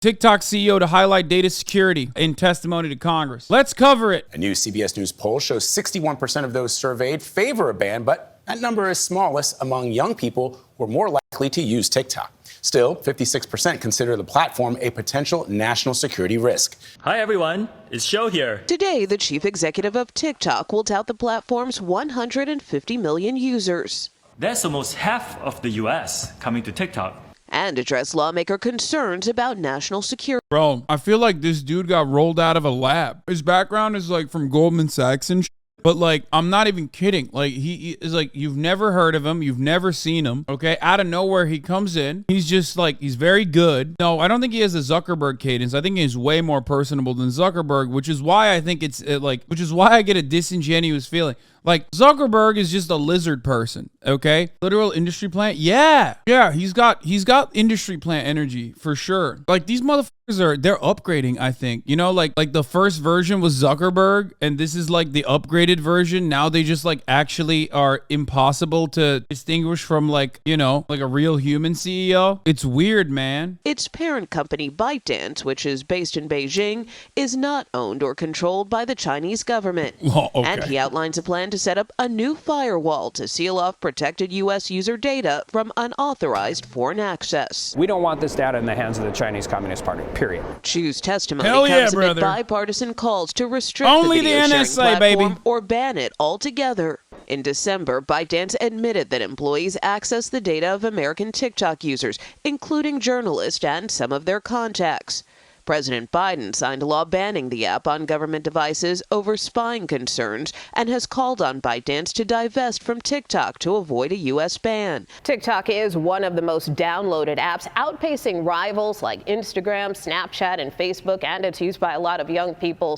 TikTok CEO to highlight data security in testimony to Congress. Let's cover it. A new CBS News poll shows 61% of those surveyed favor a ban, but that number is smallest among young people who are more likely to use TikTok. Still, 56% consider the platform a potential national security risk. Hi, everyone. It's Show here. Today, the chief executive of TikTok will tout the platform's 150 million users. That's almost half of the U.S. coming to TikTok. And address lawmaker concerns about national security. Bro, I feel like this dude got rolled out of a lab. His background is like from Goldman Sachs and shit. But like, I'm not even kidding. Like, he is like, you've never heard of him. You've never seen him. Okay. Out of nowhere, he comes in. He's just like, he's very good. No, I don't think he has a Zuckerberg cadence. I think he's way more personable than Zuckerberg, which is why I think which is why I get a disingenuous feeling. Like, Zuckerberg is just a lizard person, okay? Literal industry plant. Yeah, he's got industry plant energy for sure. Like, these motherfuckers they're upgrading, I think. You know, like the first version was Zuckerberg, and this is like the upgraded version. Now they just like actually are impossible to distinguish from like, you know, like a real human CEO. It's weird, man. Its parent company ByteDance, which is based in Beijing, is not owned or controlled by the Chinese government. Oh, okay. And he outlines a plan to set up a new firewall to seal off protected U.S. user data from unauthorized foreign access. We don't want this data in the hands of the Chinese Communist Party, period. Chu's testimony Hell yeah, comes amid brother. bipartisan calls to restrict Only the video the sharing NSA, platform baby. or ban it altogether. In December, ByteDance admitted that employees access the data of American TikTok users, including journalists and some of their contacts. President Biden signed a law banning the app on government devices over spying concerns and has called on ByteDance to divest from TikTok to avoid a U.S. ban. TikTok is one of the most downloaded apps, outpacing rivals like Instagram, Snapchat, and Facebook, and it's used by a lot of young people.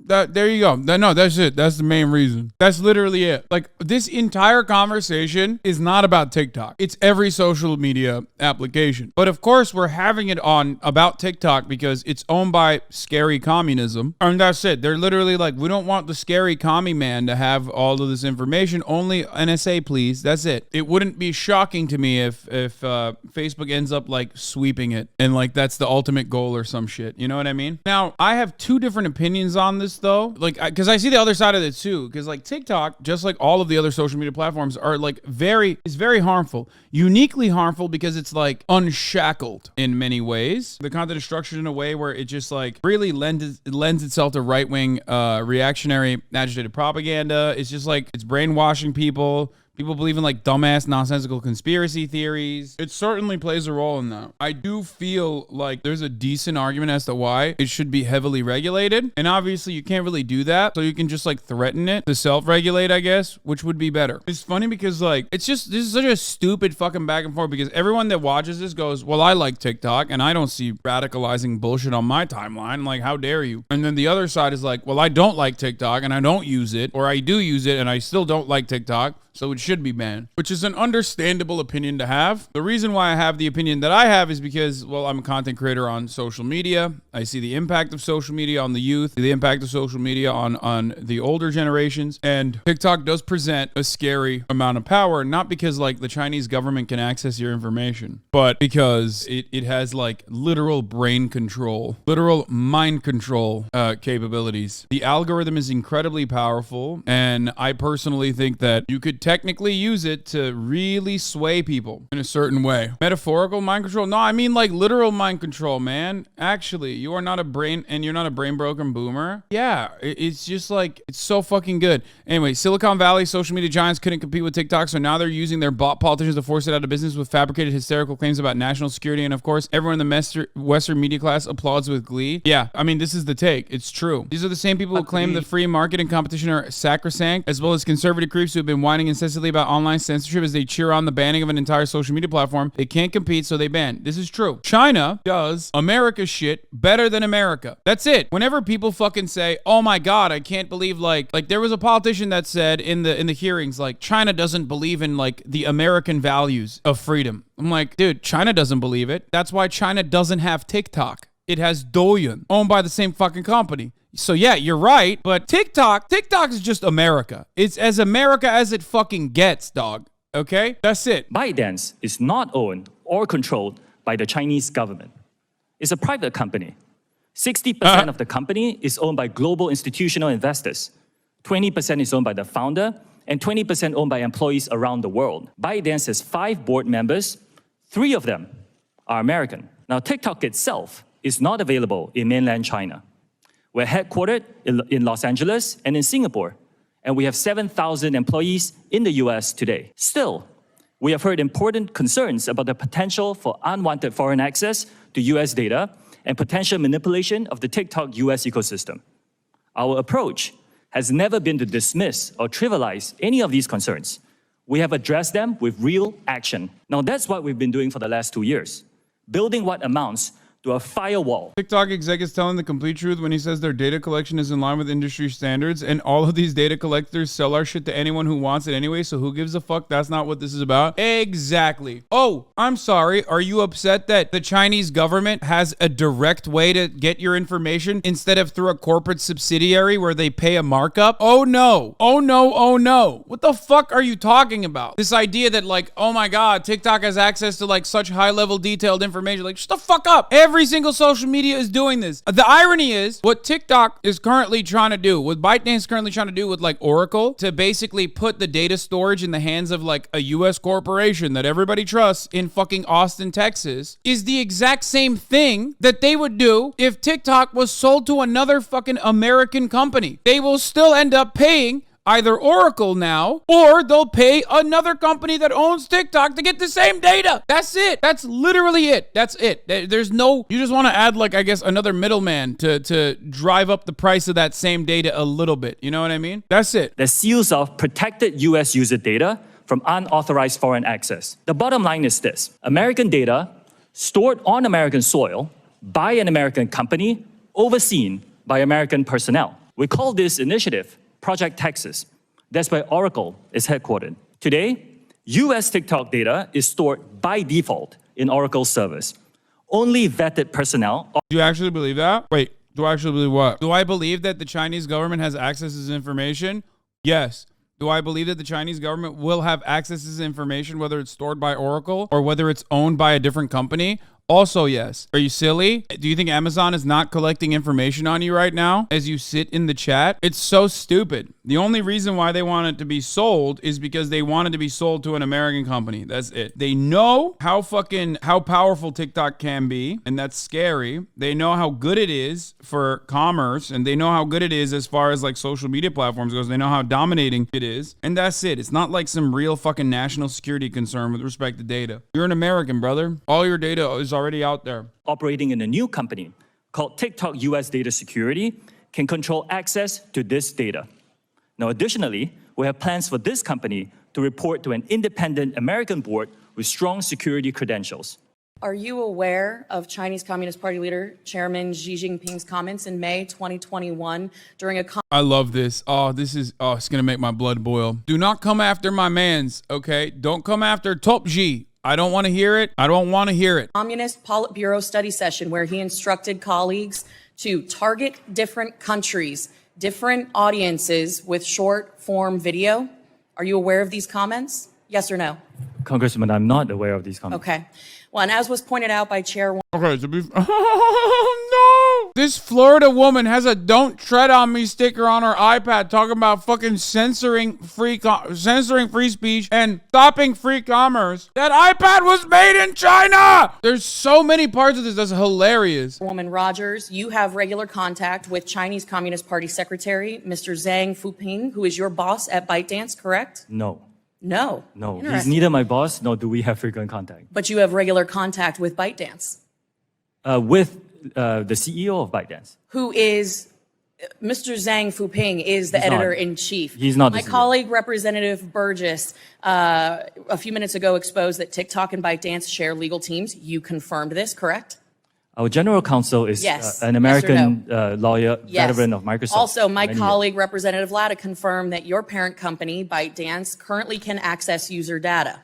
There you go. No, that's it. That's the main reason. That's literally it. Like, this entire conversation is not about TikTok. It's every social media application. But of course, we're having it on about TikTok because it's owned by scary communism. And that's it. They're literally like, we don't want the scary commie man to have all of this information. Only NSA, please. That's it. It wouldn't be shocking to me if Facebook ends up like sweeping it and like that's the ultimate goal or some shit. You know what I mean? Now, I have two different opinions on this though, like, because I see the other side of it too, because like TikTok, just like all of the other social media platforms, are like very harmful, uniquely harmful, because it's like unshackled in many ways. The content is structured in a way where it just like really lends itself to right-wing reactionary agitated propaganda. It's just like, it's brainwashing people. People believe in like dumbass, nonsensical conspiracy theories. It certainly plays a role in that. I do feel like there's a decent argument as to why it should be heavily regulated. And obviously you can't really do that. So you can just like threaten it to self-regulate, I guess, which would be better. It's funny because like, this is such a stupid fucking back and forth, because everyone that watches this goes, well, I like TikTok and I don't see radicalizing bullshit on my timeline. Like, how dare you? And then the other side is like, well, I don't like TikTok and I don't use it, or I do use it and I still don't like TikTok, so it should be banned, which is an understandable opinion to have. The reason why I have the opinion that I have is because, well, I'm a content creator on social media. I see the impact of social media on the youth, the impact of social media on the older generations, and TikTok does present a scary amount of power, not because like the Chinese government can access your information, but because it has like literal brain control, literal mind control capabilities. The algorithm is incredibly powerful, and I personally think that you could technically use it to really sway people in a certain way. Metaphorical mind control? No, I mean like literal mind control, man. Actually, you are not a brain, and you're not a brain broken boomer. Yeah, it's just like, it's so fucking good. Anyway, Silicon Valley social media giants couldn't compete with TikTok, so now they're using their bot politicians to force it out of business with fabricated hysterical claims about national security. And of course, everyone in the Western media class applauds with glee. Yeah, I mean, this is the take. It's true. These are the same people who claim the free market and competition are sacrosanct, as well as conservative creeps who have been whining incessantly about online censorship as they cheer on the banning of an entire social media platform. They can't compete, so they ban. This is true. China does America shit better than America. That's it. Whenever people fucking say, oh my God, I can't believe like there was a politician that said in the hearings, like, China doesn't believe in like the American values of freedom. I'm like, dude, China doesn't believe it. That's why China doesn't have TikTok. It has Douyin, owned by the same fucking company. So yeah, you're right, but TikTok is just America. It's as America as it fucking gets, dog. Okay? That's it. ByteDance is not owned or controlled by the Chinese government. is a private company. 60% of the company is owned by global institutional investors. 20% is owned by the founder, and 20% owned by employees around the world. ByteDance has 5 board members. 3 of them are American. Now, TikTok itself is not available in mainland China. We're headquartered in Los Angeles and in Singapore, and we have 7,000 employees in the US today. Still, we have heard important concerns about the potential for unwanted foreign access to US data and potential manipulation of the TikTok US ecosystem. Our approach has never been to dismiss or trivialize any of these concerns. We have addressed them with real action. Now, that's what we've been doing for the last 2 years, building what amounts to a firewall. TikTok exec is telling the complete truth when he says their data collection is in line with industry standards, and all of these data collectors sell our shit to anyone who wants it anyway, so who gives a fuck? That's not what this is about. Exactly. Oh, I'm sorry. Are you upset that the Chinese government has a direct way to get your information instead of through a corporate subsidiary where they pay a markup? Oh no. Oh no. Oh no. What the fuck are you talking about? This idea that like, oh my God, TikTok has access to like such high level detailed information. Like, shut the fuck up. Every single social media is doing this. The irony is what TikTok is currently trying to do, what ByteDance is currently trying to do with like Oracle to basically put the data storage in the hands of like a US corporation that everybody trusts in fucking Austin, Texas, is the exact same thing that they would do if TikTok was sold to another fucking American company. They will still end up paying either Oracle now, or they'll pay another company that owns TikTok to get the same data. That's it. That's literally it. That's it. There's no, you just want to add like, I guess, another middleman to drive up the price of that same data a little bit. You know what I mean? That's it. That seals off protected US user data from unauthorized foreign access. The bottom line is this: American data stored on American soil by an American company, overseen by American personnel. We call this initiative Project Texas. That's where Oracle is headquartered. Today, US TikTok data is stored by default in Oracle's servers. Only vetted personnel. Do you actually believe that? Wait, do I actually believe what? Do I believe that the Chinese government has access to this information? Yes. Do I believe that the Chinese government will have access to this information, whether it's stored by Oracle or whether it's owned by a different company? Also, yes. Are you silly? Do you think Amazon is not collecting information on you right now as you sit in the chat? It's so stupid. The only reason why they want it to be sold is because they want it to be sold to an American company. That's it. They know how powerful TikTok can be, and that's scary. They know how good it is for commerce, and they know how good it is as far as like social media platforms goes. They know how dominating it is, and that's it. It's not like some real fucking national security concern with respect to data. You're an American, brother. All your data is already out there. Operating in a new company called TikTok US Data Security can control access to this data. Now, additionally, we have plans for this company to report to an independent American board with strong security credentials. Are you aware of Chinese Communist Party leader Chairman Xi Jinping's comments in May 2021 during a I love this. It's going to make my blood boil. Do not come after my mans, okay? Don't come after Top Xi. I don't want to hear it. I don't want to hear it. Communist Politburo study session where he instructed colleagues to target different countries, different audiences with short form video. Are you aware of these comments? Yes or no? Congressman, I'm not aware of these comments. Okay. Well, and as was pointed out by Chair... Okay, to be... Oh, no! This Florida woman has a "Don't Tread on Me" sticker on her iPad talking about fucking censoring free speech and stopping free commerce. That iPad was made in China! There's so many parts of this that's hilarious. Woman Rogers, you have regular contact with Chinese Communist Party Secretary, Mr. Zhang Fuping, who is your boss at ByteDance, correct? No. No. No, he's neither my boss, nor do we have frequent contact. But you have regular contact with ByteDance. With the CEO of ByteDance. Who is, Mr. Zhang Fuping is the editor-in-chief. He's not. My colleague, Representative Burgess, a few minutes ago exposed that TikTok and ByteDance share legal teams. You confirmed this, correct? Our general counsel is an American lawyer, veteran of Microsoft. Also, my colleague, Representative Latta, confirmed that your parent company, ByteDance, currently can access user data.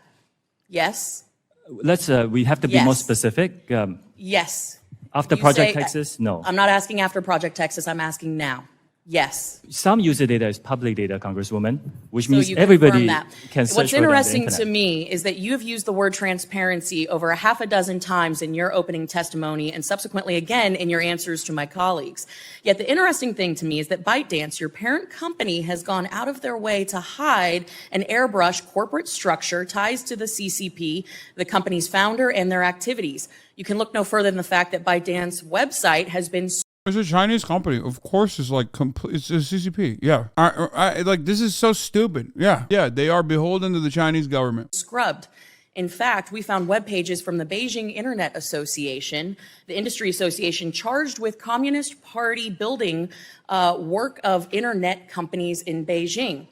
Yes? We have to be more specific. Yes. After Project Texas, no. I'm not asking after Project Texas, I'm asking now. Yes. Some user data is public data, Congresswoman, which So means you everybody confirm that. can search What's for it on the interesting to internet. me is that you have used the word transparency over a half a dozen times in your opening testimony and subsequently again in your answers to my colleagues. Yet the interesting thing to me is that ByteDance, your parent company, has gone out of their way to hide an airbrush corporate structure ties to the CCP, the company's founder, and their activities. You can look no further than the fact that ByteDance website has been It's a Chinese company. Of course, it's like it's a CCP. Yeah. I like this is so stupid. Yeah. Yeah. They are beholden to the Chinese government. scrubbed. In fact, we found web pages from the Beijing Internet Association, the industry association charged with Communist Party building work of internet companies in Beijing.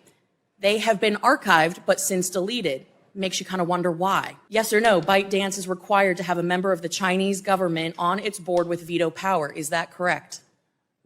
They have been archived, but since deleted. Makes you kind of wonder why. Yes or no, ByteDance is required to have a member of the Chinese government on its board with veto power. Is that correct?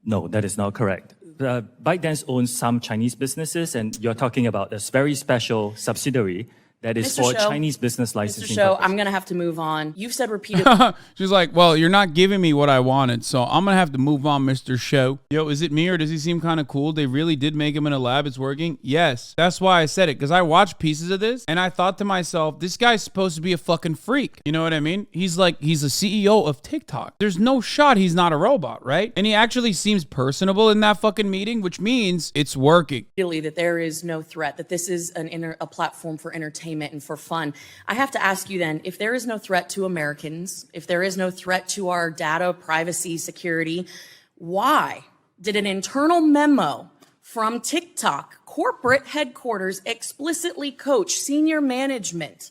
No, that is not correct. ByteDance owns some Chinese businesses, and you're talking about this very special subsidiary that is Mr. for Shou, Chinese business licensing. Mr. Shou, purposes. I'm going to have to move on. You've said repeatedly. She's like, well, you're not giving me what I wanted, so I'm gonna have to move on, Mr. Show. Yo, is it me or does he seem kind of cool? They really did make him in a lab. It's working. Yes, that's why I said it, because I watched pieces of this and I thought to myself, this guy's supposed to be a fucking freak. You know what I mean? He's a CEO of TikTok. There's no shot he's not a robot, right? And he actually seems personable in that fucking meeting, which means it's working. That there is no threat, that this is a platform for entertainment and for fun. I have to ask you then, if there is no threat to Americans, if there is no threat to our data, privacy, security, why did an internal memo from TikTok corporate headquarters explicitly coach senior management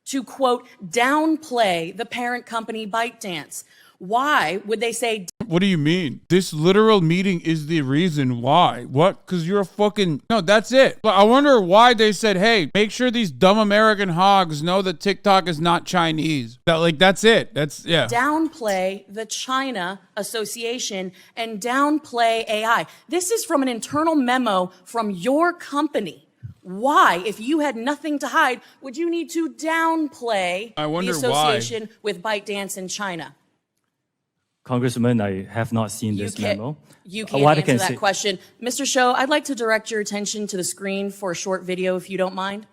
to, quote, downplay the parent company ByteDance? Why would they say? What do you mean? This literal meeting is the reason why. What? Because you're a fucking... No, that's it. But I wonder why they said, hey, make sure these dumb American hogs know that TikTok is not Chinese. That's it. Downplay the China Association and downplay AI. This is from an internal memo from your company. Why, if you had nothing to hide, would you need to downplay the association with ByteDance in China? Congressman, I have not seen this memo. You can't answer that question. Mr. Shou, I'd like to direct your attention to the screen for a short video, if you don't mind.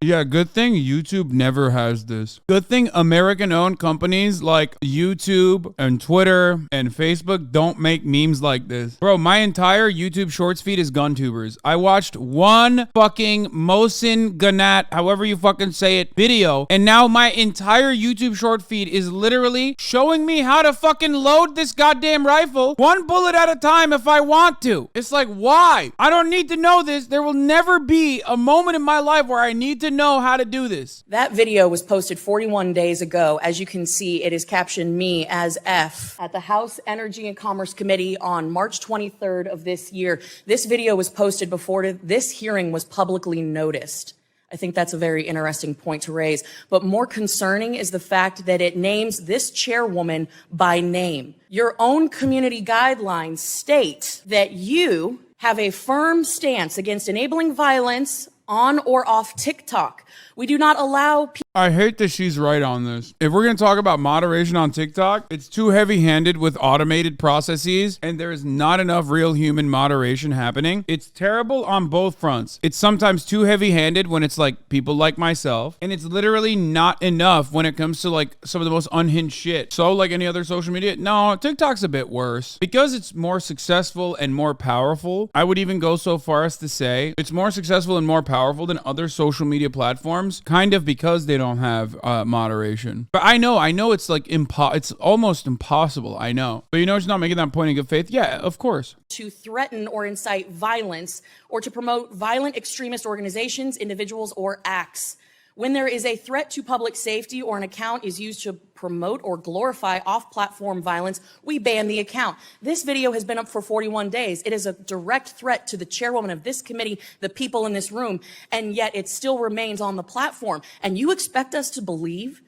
Yeah, good thing YouTube never has this. Good thing American-owned companies like YouTube and Twitter and Facebook don't make memes like this. Bro, my entire YouTube Shorts feed is GunTubers. I watched one fucking Mohsin Ganat, however you fucking say it, video, and now my entire YouTube short feed is literally showing me how to fucking load this goddamn rifle one bullet at a time if I want to. It's like, why? I don't need to know this. There will never be a moment in my life where I need to know how to do this. That video was posted 41 days ago. As you can see, it is captioned me as F at the House Energy and Commerce Committee on March 23rd of this year. This video was posted before this hearing was publicly noticed. I think that's a very interesting point to raise. But more concerning is the fact that it names this chairwoman by name. Your own community guidelines state that you have a firm stance against enabling violence on or off TikTok. We do not allow people. I hate that she's right on this. If we're going to talk about moderation on TikTok, it's too heavy-handed with automated processes, and there is not enough real human moderation happening. It's terrible on both fronts. It's sometimes too heavy-handed when it's like people like myself, and it's literally not enough when it comes to like some of the most unhinged shit. So like any other social media, no, TikTok's a bit worse. Because it's more successful and more powerful, I would even go so far as to say it's more successful and more powerful than other social media platforms, kind of because they don't have moderation. But I know it's like it's almost impossible. I know. But it's not making that point in good faith. Yeah, of course. To threaten or incite violence or to promote violent extremist organizations, individuals, or acts. When there is a threat to public safety or an account is used to promote or glorify off-platform violence, we ban the account. This video has been up for 41 days. It is a direct threat to the chairwoman of this committee, the people in this room, and yet it still remains on the platform. And you expect us to believe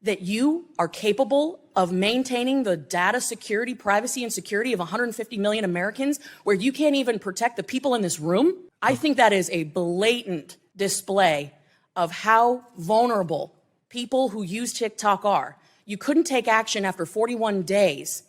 that you are capable of maintaining the data security, privacy, and security of 150 million Americans where you can't even protect the people in this room? I think that is a blatant display of how vulnerable people who use TikTok are. You couldn't take action after 41 days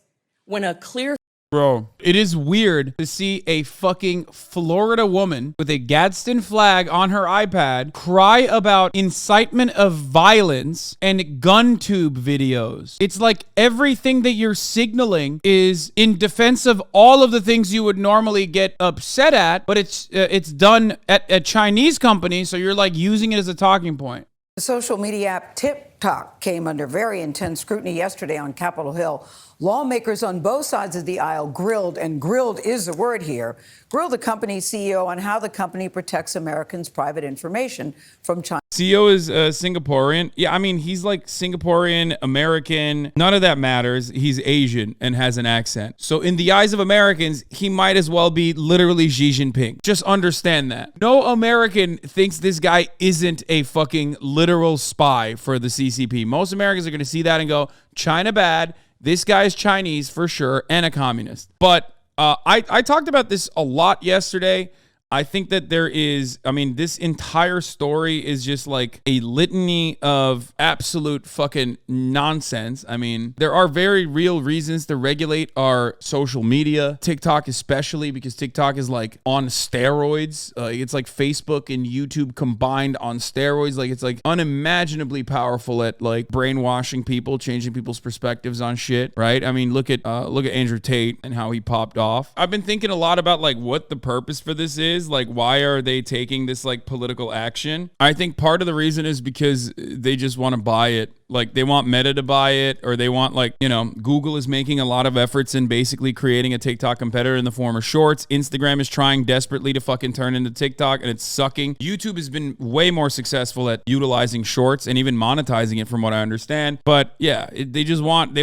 when a clear Bro, it is weird to see a fucking Florida woman with a Gadsden flag on her iPad cry about incitement of violence and gun tube videos. It's like everything that you're signaling is in defense of all of the things you would normally get upset at, but it's done at a Chinese company, so you're like using it as a talking point. The social media app TikTok came under very intense scrutiny yesterday on Capitol Hill. Lawmakers on both sides of the aisle grilled, and grilled is the word here, grilled the company's CEO on how the company protects Americans' private information from China. CEO is Singaporean. Yeah, I mean, he's like Singaporean, American. None of that matters. He's Asian and has an accent. So in the eyes of Americans, he might as well be literally Xi Jinping. Just understand that. No American thinks this guy isn't a fucking literal spy for the CCP. Most Americans are going to see that and go, China bad. This guy is Chinese for sure and a communist. But I talked about this a lot yesterday. I think that this entire story is just like a litany of absolute fucking nonsense. I mean, there are very real reasons to regulate our social media, TikTok especially, because TikTok is like on steroids. It's like Facebook and YouTube combined on steroids. Like it's like unimaginably powerful at like brainwashing people, changing people's perspectives on shit, right? I mean, look at Andrew Tate and how he popped off. I've been thinking a lot about like what the purpose for this is. Like, why are they taking this like political action? I think part of the reason is because they just want to buy it. Like they want Meta to buy it, or they want like, Google is making a lot of efforts in basically creating a TikTok competitor in the form of shorts. Instagram is trying desperately to fucking turn into TikTok and it's sucking. YouTube has been way more successful at utilizing shorts and even monetizing it from what I understand. But yeah, they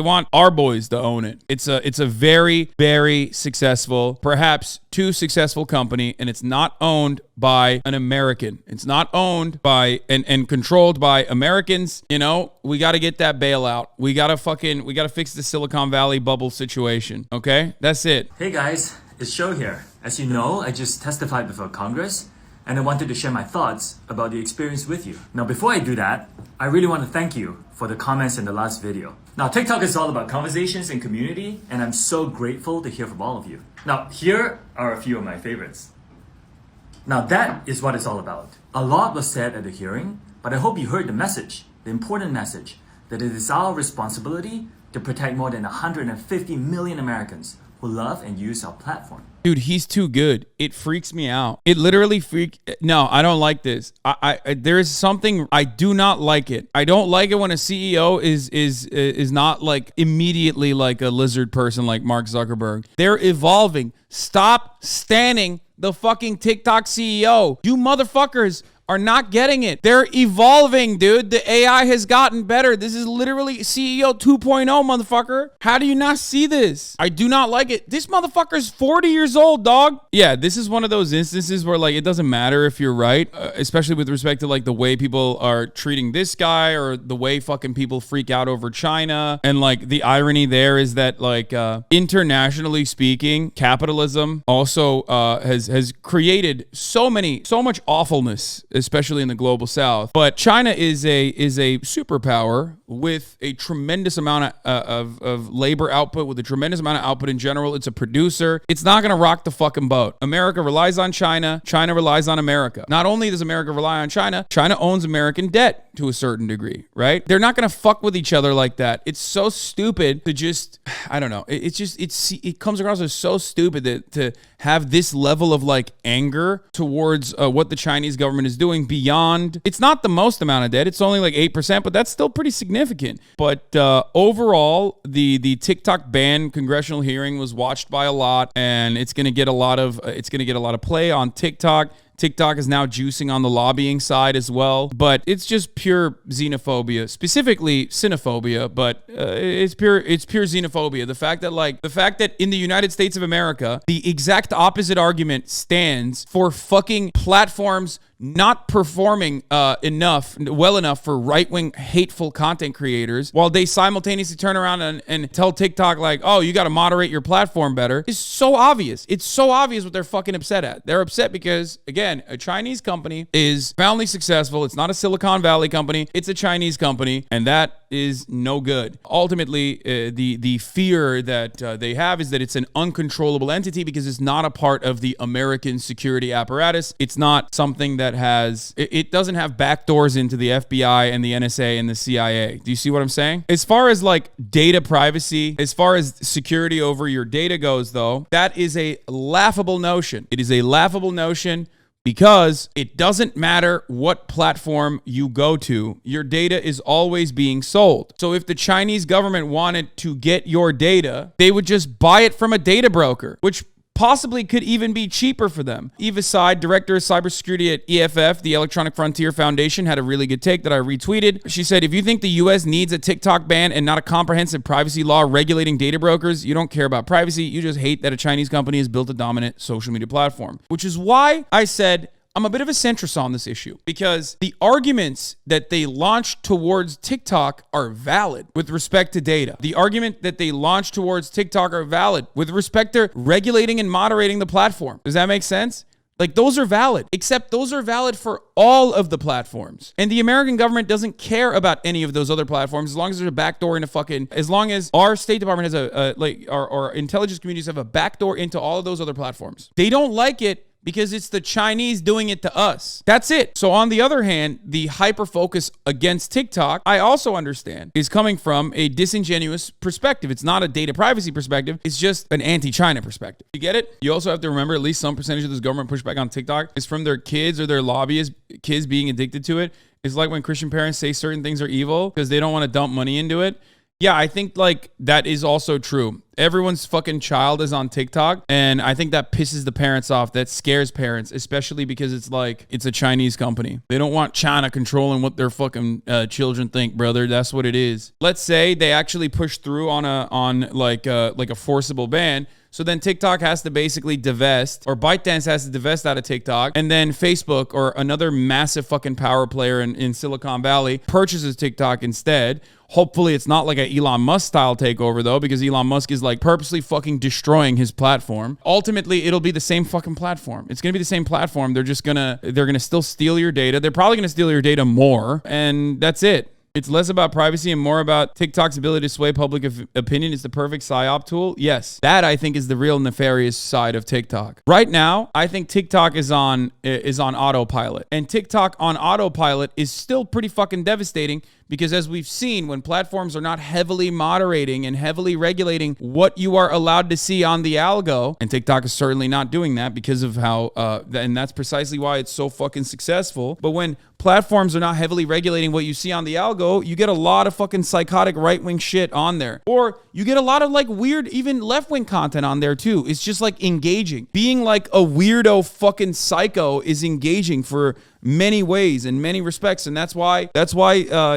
want our boys to own it. It's a very, very successful, perhaps too successful company, and it's not owned by an American. It's not owned by and controlled by Americans. We got to get that bailout. We got to fix the Silicon Valley bubble situation. Okay? That's it. Hey guys, it's Show here. As you know, I just testified before Congress, and I wanted to share my thoughts about the experience with you. Now, before I do that, I really want to thank you for the comments in the last video. Now, TikTok is all about conversations and community, and I'm so grateful to hear from all of you. Now, here are a few of my favorites. Now, that is what it's all about. A lot was said at the hearing, but I hope you heard the message, the important message, that it is our responsibility to protect more than 150 million Americans who love and use our platform. Dude, he's too good. It freaks me out. It literally No, I don't like this. There is something, I do not like it. I don't like it when a CEO is not like immediately like a lizard person like Mark Zuckerberg. They're evolving. Stop standing the fucking TikTok CEO. You motherfuckers are not getting it. They're evolving, dude. The AI has gotten better. This is literally CEO 2.0, motherfucker. How do you not see this? I do not like it. This motherfucker's 40 years old, dog. Yeah, this is one of those instances where like it doesn't matter if you're right, especially with respect to like the way people are treating this guy or the way fucking people freak out over China. And like the irony there is that like internationally speaking, capitalism also has created so much awfulness, especially in the global south. But China is a superpower with a tremendous amount of labor output, with a tremendous amount of output in general. It's a producer. It's not going to rock the fucking boat. America relies on China. China relies on America. Not only does America rely on China, China owns American debt to a certain degree, right? They're not going to fuck with each other like that. It's so stupid to just, I don't know. It comes across as so stupid to have this level of like anger towards what the Chinese government is doing beyond, it's not the most amount of debt. It's only like 8%, but that's still pretty significant. But overall, the TikTok ban congressional hearing was watched by a lot, and it's going to get a lot of play on TikTok. TikTok is now juicing on the lobbying side as well, but it's just pure xenophobia, specifically xenophobia, but it's pure xenophobia. The fact that in the United States of America, the exact opposite argument stands for fucking platforms not performing well enough for right-wing hateful content creators, while they simultaneously turn around and tell TikTok like, oh, you got to moderate your platform better, is so obvious. It's so obvious what they're fucking upset at. They're upset because, again, a Chinese company is profoundly successful. It's not a Silicon Valley company. It's a Chinese company, and that is no good. Ultimately, the fear that they have is that it's an uncontrollable entity because it's not a part of the American security apparatus. It's not something that it doesn't have backdoors into the FBI and the NSA and the CIA. Do you see what I'm saying? As far as like data privacy, as far as security over your data goes, though, that is a laughable notion. It is a laughable notion because it doesn't matter what platform you go to, your data is always being sold. So if the Chinese government wanted to get your data, they would just buy it from a data broker, which possibly could even be cheaper for them. Eva Seid, director of cybersecurity at EFF, the Electronic Frontier Foundation, had a really good take that I retweeted. She said, if you think the US needs a TikTok ban and not a comprehensive privacy law regulating data brokers, you don't care about privacy. You just hate that a Chinese company has built a dominant social media platform, which is why I said, I'm a bit of a centrist on this issue because the arguments that they launched towards TikTok are valid with respect to data. The argument that they launched towards TikTok are valid with respect to regulating and moderating the platform. Does that make sense? Like, those are valid, except those are valid for all of the platforms. And the American government doesn't care about any of those other platforms as long as there's a backdoor into as long as our State Department has our intelligence communities have a backdoor into all of those other platforms. They don't like it because it's the Chinese doing it to us. That's it. So on the other hand, the hyper focus against TikTok, I also understand, is coming from a disingenuous perspective. It's not a data privacy perspective. It's just an anti-China perspective. You get it? You also have to remember at least some percentage of this government pushback on TikTok is from their kids or their lobbyists, kids being addicted to it. It's like when Christian parents say certain things are evil because they don't want to dump money into it. Yeah, I think like that is also true. Everyone's fucking child is on TikTok, and I think that pisses the parents off. That scares parents, especially because it's like it's a Chinese company. They don't want China controlling what their fucking children think, brother. That's what it is. Let's say they actually push through on a forcible ban. So then TikTok has to basically divest, or ByteDance has to divest out of TikTok, and then Facebook or another massive fucking power player in Silicon Valley purchases TikTok instead. Hopefully it's not like an Elon Musk style takeover though, because Elon Musk is like purposely fucking destroying his platform. Ultimately, it'll be the same fucking platform. It's gonna be the same platform. They're gonna still steal your data. They're probably gonna steal your data more, and that's it. It's less about privacy and more about TikTok's ability to sway public opinion. It's the perfect psyop tool. Yes, that I think is the real nefarious side of TikTok. Right now, I think TikTok is on autopilot, and TikTok on autopilot is still pretty fucking devastating. Because as we've seen, when platforms are not heavily moderating and heavily regulating what you are allowed to see on the algo, and TikTok is certainly not doing that because of how, and that's precisely why it's so fucking successful. But when platforms are not heavily regulating what you see on the algo, you get a lot of fucking psychotic right-wing shit on there. Or you get a lot of like weird, even left-wing content on there too. It's just like engaging. Being like a weirdo fucking psycho is engaging for many ways in many respects, and that's why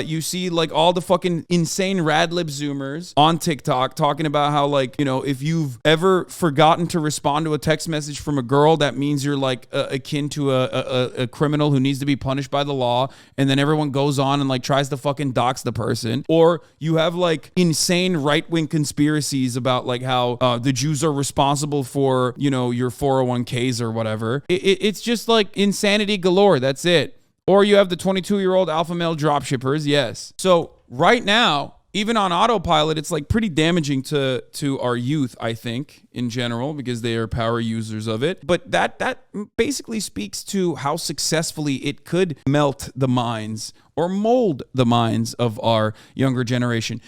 you see like all the fucking insane radlib zoomers on TikTok talking about how, like, you know, if you've ever forgotten to respond to a text message from a girl, that means you're like akin to a criminal who needs to be punished by the law, and then everyone goes on and like tries to fucking dox the person. Or you have like insane right-wing conspiracies about like how the Jews are responsible for, you know, your 401ks or whatever. It's just like insanity galore. That's it. Or you have the 22-year-old alpha male dropshippers. Yes. So right now, even on autopilot, it's like pretty damaging to our youth, I think, in general, because they are power users of it. But that basically speaks to how successfully it could melt the minds or mold the minds of our younger generation.